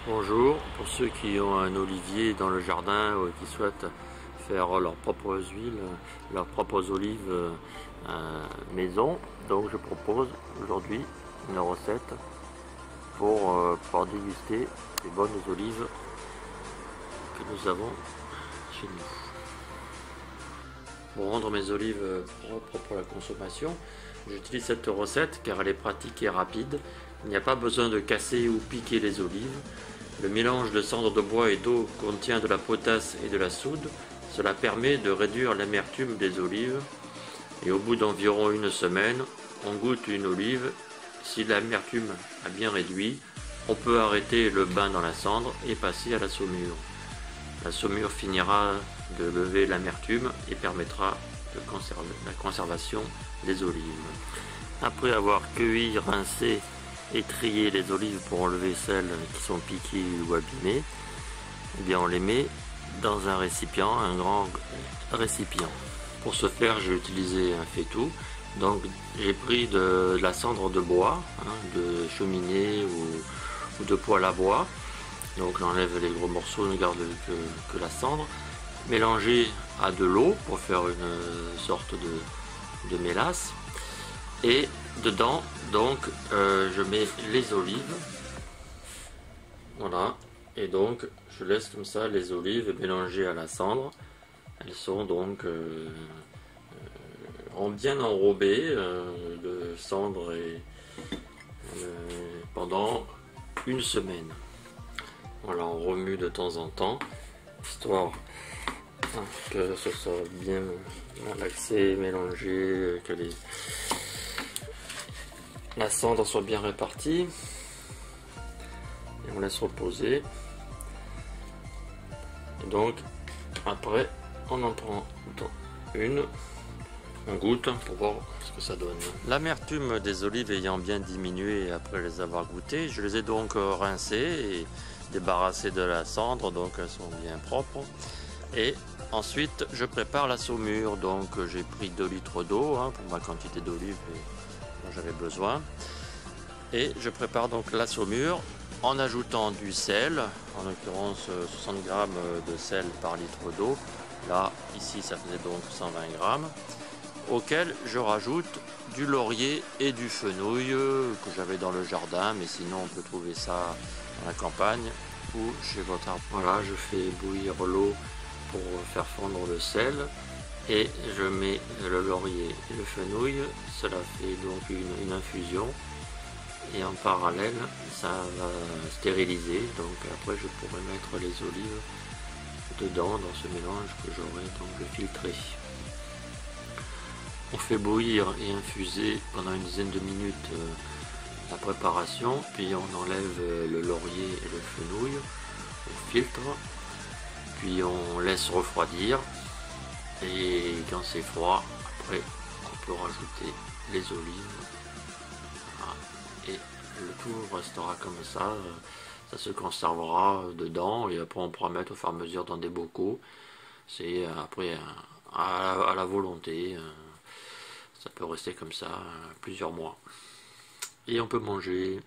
Bonjour, pour ceux qui ont un olivier dans le jardin ou qui souhaitent faire leurs propres huiles, leurs propres olives maison, donc je propose aujourd'hui une recette pour pouvoir déguster les bonnes olives que nous avons chez nous. Pour rendre mes olives propres pour la consommation, j'utilise cette recette car elle est pratique et rapide. Il n'y a pas besoin de casser ou piquer les olives. Le mélange de cendres de bois et d'eau contient de la potasse et de la soude. Cela permet de réduire l'amertume des olives. Et au bout d'environ une semaine, on goûte une olive. Si l'amertume a bien réduit, on peut arrêter le bain dans la cendre et passer à la saumure. La saumure finira de lever l'amertume et permettra de conserver la conservation des olives. Après avoir cueilli, rincé et trier les olives pour enlever celles qui sont piquées ou abîmées, eh bien on les met dans un récipient, un grand récipient. Pour ce faire, j'ai utilisé un faitout. Donc j'ai pris de la cendre de bois, de cheminée ou de poêle à bois. Donc j'enlève les gros morceaux, ne garde que la cendre. Mélangé à de l'eau pour faire une sorte de mélasse. Et dedans, donc, je mets les olives. Voilà. Et donc, je laisse comme ça les olives mélangées à la cendre. Elles sont donc bien enrobées de cendre et pendant une semaine. Voilà, on remue de temps en temps, histoire que ce soit bien malaxé, mélangé, que la cendre soit bien répartie. Et on laisse reposer. Et donc, après, on en prend une, on goûte pour voir ce que ça donne. L'amertume des olives ayant bien diminué après les avoir goûtées, je les ai donc rincées et débarrassées de la cendre, donc elles sont bien propres. Et ensuite, je prépare la saumure. Donc, j'ai pris 2 litres d'eau pour ma quantité d'olives dont j'avais besoin. Et je prépare donc la saumure en ajoutant du sel, en l'occurrence 60 g de sel par litre d'eau. Là, ici, ça faisait donc 120 g, auquel je rajoute du laurier et du fenouil que j'avais dans le jardin, mais sinon on peut trouver ça dans la campagne ou chez votre arbre. Voilà, je fais bouillir l'eau pour faire fondre le sel et je mets le laurier et le fenouil. Cela fait donc une infusion et en parallèle ça va stériliser, donc après je pourrai mettre les olives dedans dans ce mélange que j'aurai donc filtré. On fait bouillir et infuser pendant une dizaine de minutes la préparation, puis on enlève le laurier et le fenouil, on filtre, puis on laisse refroidir et quand c'est froid, après on peut rajouter les olives. Voilà. Et le tout restera comme ça se conservera dedans et après on pourra mettre au fur et à mesure dans des bocaux. C'est après à la volonté. Ça peut rester comme ça plusieurs mois. Et on peut manger.